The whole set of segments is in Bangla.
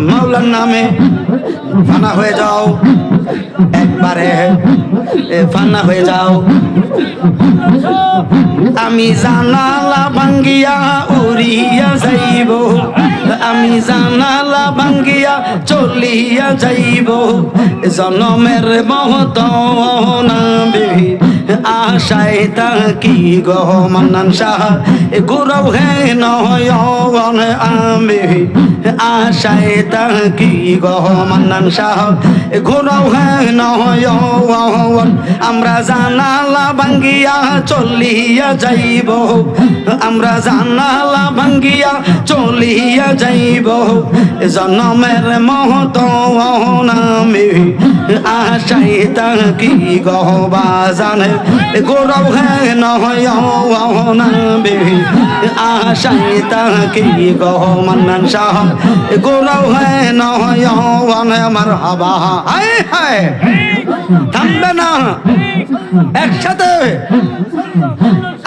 মাওলার নামে ফানা হয়ে যাও, একবারে ফানা হয়ে যাও। আমি জানালা ভাঙ্গিয়া উড়িয়া যাইব, আমি জানালা ভাঙ্গিয়া চলিয়া যাইব, জনমের মহত নামে আশায় তাকি গো মান্নান শাহ গুরু হে নয়ন আমি আশায় তাকি গো মান্নান শাহ গুরু হে নয়ন। আমরা জানালা ভাঙ্গিয়া চলিয়া যাইব, আমরা জানালা ভাঙ্গিয়া চলিয়া যাইব, জনমের মহত নামে আশায় তাকি গো বাজানে গৌরব হে নয়ন বে আশায় তাকি গো মান্নান শাহ গৌরব হে নয়ন। মারহাবা। হায় হায় থামবে না, একসাথে।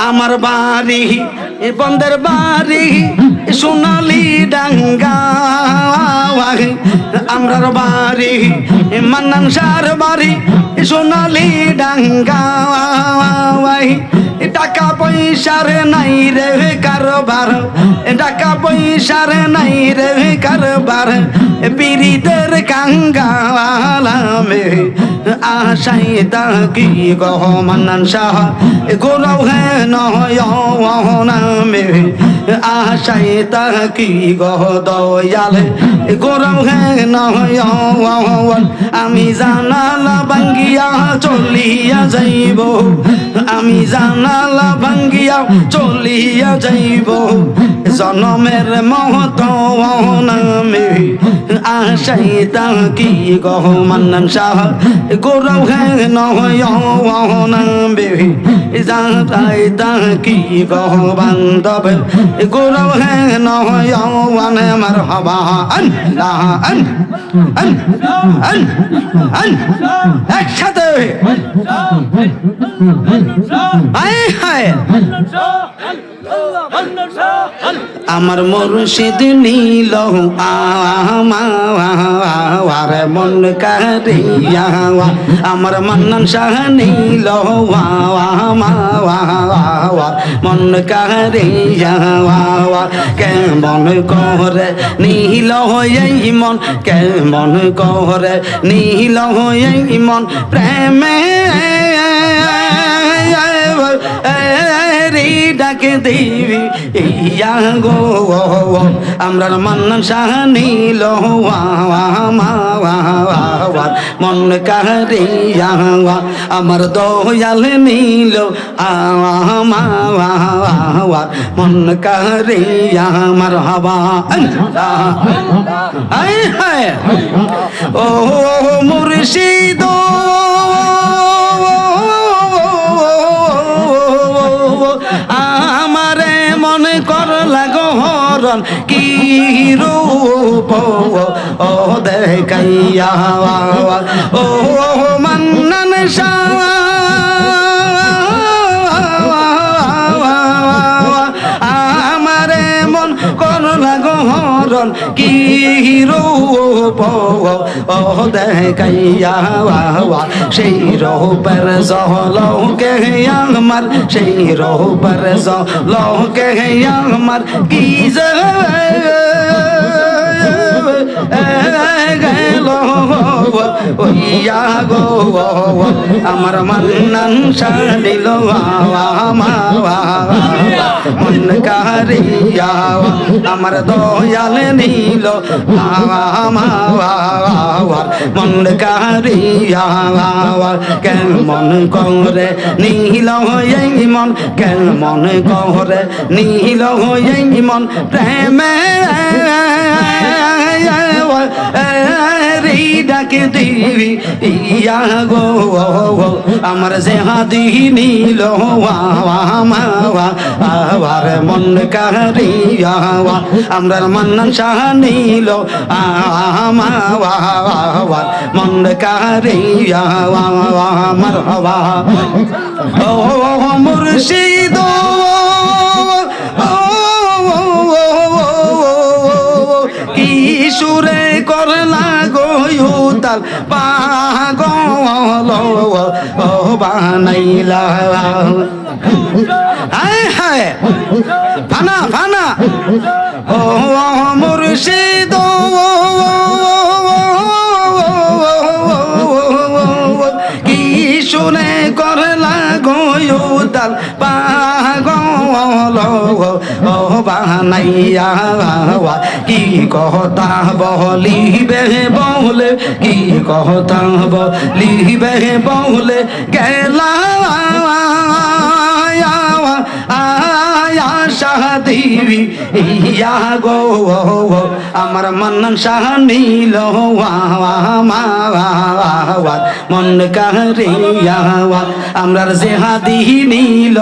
আমার বাড়ি বন্ধের বাড়ি সোনালি ডাঙ্গা, আমরার বাড়ি মান্নান শাহর বাড়ি সোনালি ডাঙ্গা। টাকা পয়সার নাই রে কারবার, টাকা পয়সার নাই রে কারবার, পীড়িতের কাঙ্গালামে আশাই তাকি গো মান্নান শাহ গৌরব হে নয়নামে আশাই তাকি গো দয়াল গৌরব হে নয়ন। আমি জানালা ভাঙ্গিয়া চলিয়া যাইব, আমি জানালা ভাঙ্গিয়া চলিয়া যাইব, জনমের মহত নামে আশাই তাকি গো মান্নান শাহ গৌরব হে নয়নামে জানাই তাকি গো বান্ধব গৌরব হে নয়ন। মারহাবা। আল্লাহ একসাথে। হায় হায় আমার মুর্শিদ নীল আমার মন কারিয়া, আমার মান্নান শাহ নীল আমার মন কারিয়া। কেমন করে নীল এই মন, কেমন করে নীল এই মন, প্রেমে ডাকে দিবি ইয়া গো আমরা মান্নান শাহ নীল মন কারিয়া, আমার দয়াল নীল মন কারিয়া। মারহাবা। হায় হায় ও মুর্শিদ আমারে মনে কর লাগো হরণ কি রূপ ও দেখাইয়া ও মান্নান শাহ আমারে মন কর লাগো হরণ কি রূপ ও দেখাইয়া সেই রূপের জলকে আমার, সেই রূপের জলকে আমার কি যে গেল ওইয়া গো আমার মান্নান শাহ দিল মন কারিয়া, আমার দয়াল নীল মন কারিয়া। কেমন করে নীল এই মন, কেমন করে নীল এই মন, প্রেমে ডাকে দিবি ইয়া গো আমার যে হাদি নীল আবার মন কারিয়া, আমরা মান্নান শাহ নীল মন কারিয়া। মারহাবা। ও মুর্শিদ কি সুরে করলা গো উতাল পাগল বানাইলা হায় হায় ফানা ফানা ও মুর্শিদ কি শুনে করলা গো উতাল পাগল বানাইয়া কি কথা বলিবে বলে কি কথা বলিবে বলে গেলা শাহদেবী ইয়া গো আমার মন শাহ নীল মন কারিয়া আমরার জেহাদি নীল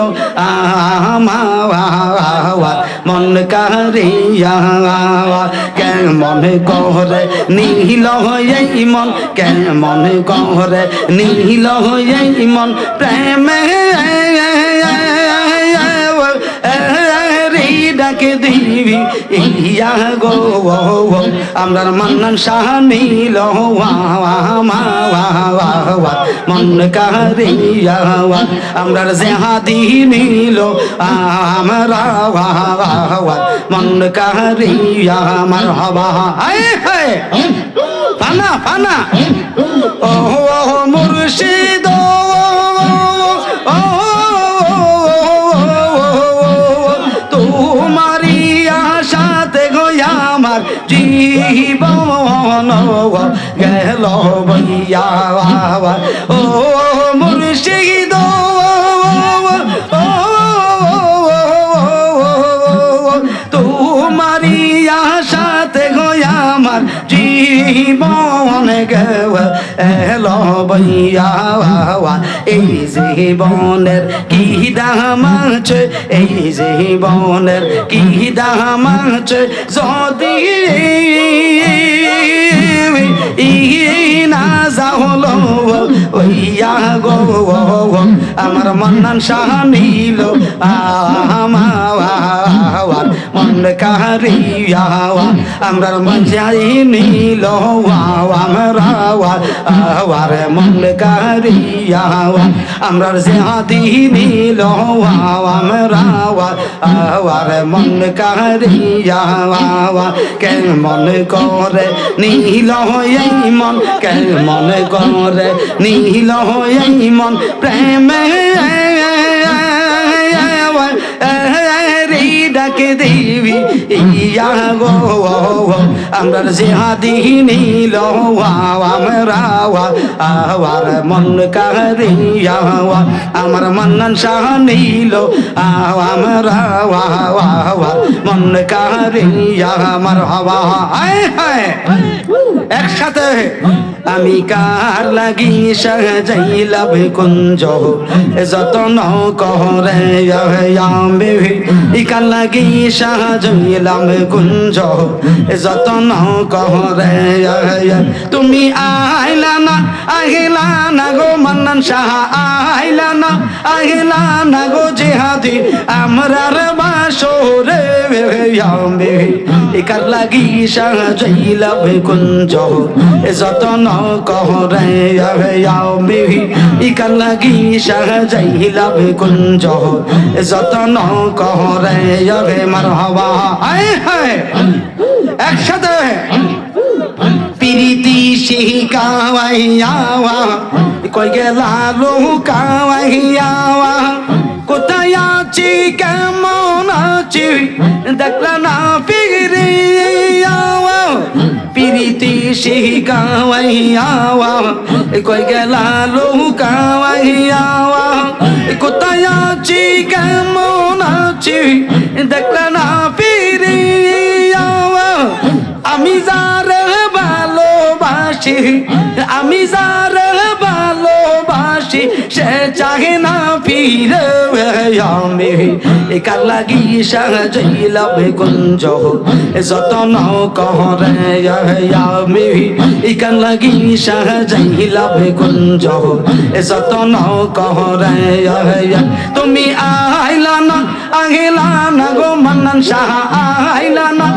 মন কারিয়া কেমন করে নীল এই মন কেমন করে নীল এই মন প্রেমে ডাকে দিবি ইয়া গো আমরার মন্নন শাহ নীল মন কারিয়া আমরার জেহাদি নীল আমরা মন কারিয়া মারহাবা হায় হায় ফানা ফানা ও মুর্শিদ জীবন গেল বইয়া ও মুর্শিদ তোমারি আশাতে গয়া আমার জীবন গেল বইয়া এই জীবনের কি দাম আছে এই জীবনের কি দাম আছে যদি না যাহলো ওইয়া গো আমার মন্নন শাহ নীল আমার মন কারিয়া আমরার মজাই নীল আমরা আওয়ার মন কারিয়া আমরার জেহাদি নীল আমরা আওয়ার মন কারিয়া কেমন করে নীল এই মন কেমন করে নীল এই মন প্রেমে ডাকে দিবি ইয়া গো আমরার জেহাদি নীল আমরা আওয়ার মন কারিয়া আমার মন্নন শাহ নীল আমরা মন কারিয়া মারহাবা হায় হায় একসাথে আমি কার লাগি সাজাইলাম কুঞ্জ যতন করে আমি কার লাগি সাজাইলাম কুঞ্জ যতন করে তুমি আইলা না গো মন্নন শাহ আইলা না গো জেহাদি আমরার বাসরে আমি কার লাগি সাজাইলাম কুঞ্জ যতন করে আমি কার লাগি সাজাইলাম কুঞ্জ যতন করে মারহাবা হায় হায় একসাথে প্রীতি শিখাওয়াইয়া কই গেলা লুকাওয়াইয়া কোথায় আছি কেমন আছি দেখলা না ফিরিয়া প্রীতি শিখাওয়াইয়া কই গেলা লুকাওয়াইয়া কোথায় আছি কেমন আছি দেখলা না ফিরিয়া আমি যারে ভালোবাসি আমি যারে ভালোবাসি সে চাহে না ফিরে আমি কার লাগি সাজাইলাম কুঞ্জ যতন করে আমি কার লাগি সাজাইলাম কুঞ্জ যতন করে তুমি আইলা না গো মন্নন শাহ আইলা না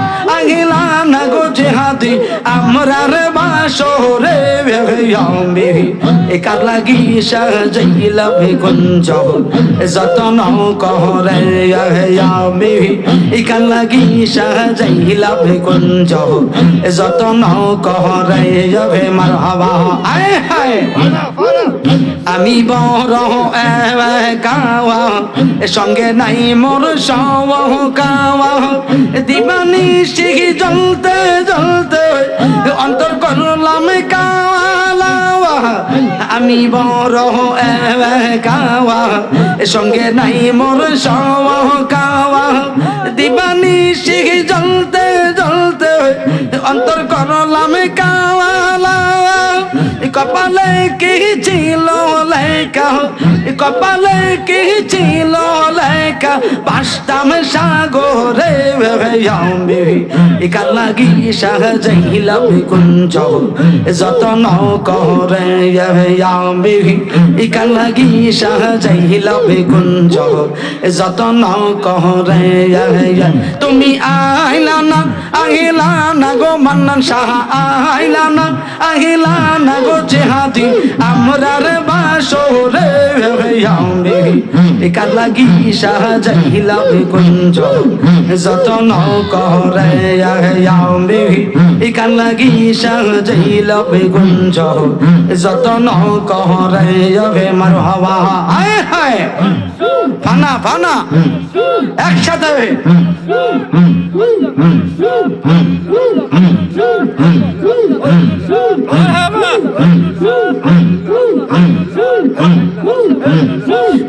না গো জেহাদি আমরা রে বাসরে আমি একার লাগি সাজাইলা বেগুঞ্জ যতন করে আমি একার লাগি সাজাইলা বেগুঞ্জ যতন করে মারহাবা আয় হায় আমি বড় গাওয়া সঙ্গে নাই মোর সওয়াহ গাওয়া দিবানি শিখ জ্বলতে জ্বলতে অন্তর করলাম কাওয়ালাওয়া আমি বড় গাওয়া সঙ্গে নাই মোর সওয়াহ গাওয়া দিবানি শিখ জ্বলতে জ্বলতে অন্তর করলাম কাওয়ালাওয়া কপালে কি ছিল লেখা কপালে কি ছিল লেখা বাসতাম সাগরে আমি একার লাগি সাজাইলাম কুঞ্জ যতন করে আমি একার লাগি সাজাইলাম কুঞ্জ যতন করে তুমি আইলা না গো মান্নান শাহ আইলা না গো জেহাদি আমরা রে বাসরে আমি একার লাগি সাজাইলাম কুঞ্জ যতন করে আমি একার লাগি সাজাইলাম কুঞ্জ যতন করে মারহাবা আয় হায় ফানা ফানা একসাথে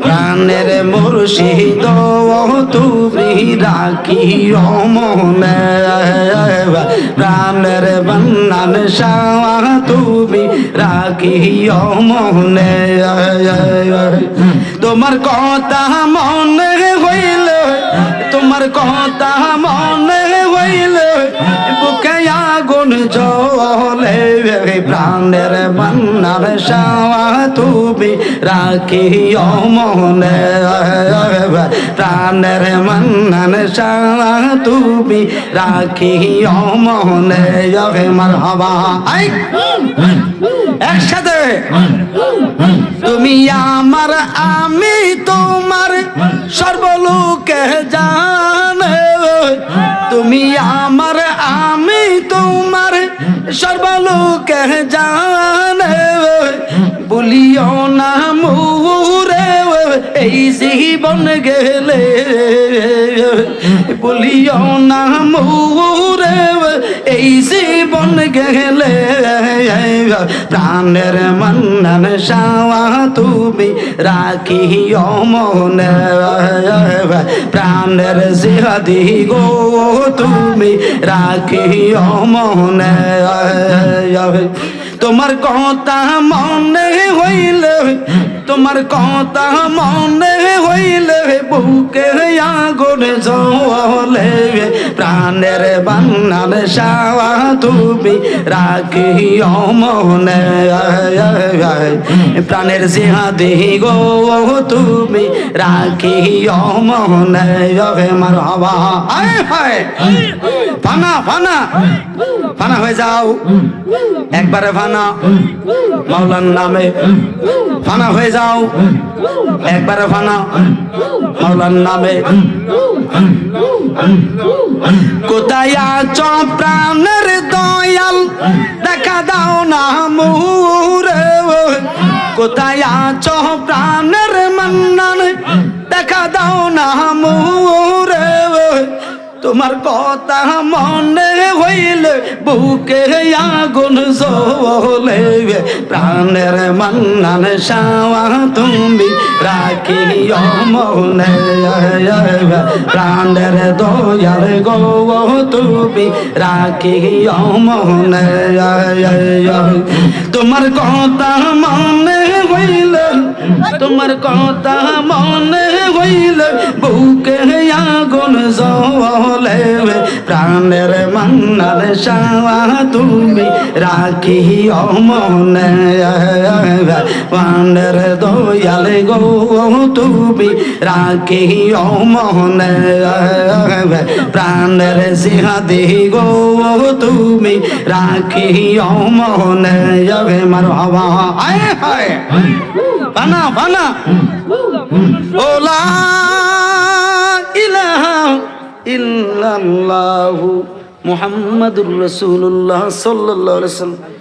প্রাণের মুর্শিদ তুমি রাখিও মনে প্রাণের বন্নান শাহ তুমি রাখিও মনে তোমার কথা মনে হইলে তোমার কথা মনে হইলে বুকে আগুন জ্বলে প্রাণের বন্নার শাহ তুমি রাখিও মনে প্রাণের বন্নার শাহ তুমি রাখিও মনে মারহাবা একসাথে তুমি আমার আমি তোমার সর্বলোকে জানে তুমি আমার আমি তোমার সর্বলোকে জানে বলিও না মুরে এই জীবন গেলে বলিও না মুরে এই জীবন গেলে প্রাণের মন্নন শাওয়া তুমি রাখিও মনে প্রাণের জিহাদি গো তুমি রাখিও মনে তোমার কথা মনে হইলে তোমার কথা মনে হইলে বুকে আগুন জ্বলে প্রাণের বন্নান শাওয়া তুমি রাখিও মনে প্রাণের জিহাদি গো তুমি রাখিও মনে মারহাবা আয় হায় ফানা ফানা ফানা হয়ে যাও একবারে ফানা মাওলার নামে ফানা হয়ে যাও একবারে ফানা মাওলার নামে কোথায় আছো প্রাণের দয়াল দেখা দাও না মুরে কোথায় আছো প্রাণের মন্নন দেখা দাও না মুরে তোমার কথা মনে হইলে বুকে আগুন জ্বলে প্রাণের মন্নন শাওয়া তুমি রাখিও মনে প্রাণের দয়াল গো তুমি রাখিও মনে তোমার কথা মনে হইলে তোমার কথা মনে হইলে বুকে আগুন জ্বলে প্রাণের মান্নার শাহ তুমি রাখি মনে প্রাণের দয়াল গো তুমি রাখি মনে প্রাণের জিহাদি গো তুমি রাখি মনে মারহাবা আয় হায় বানা বানা ওলা ইলাহা ইল্লাল্লাহু মুহাম্মাদুর রাসূলুল্লাহ সাল্লাল্লাহু আলাইহি ওয়াসাল্লাম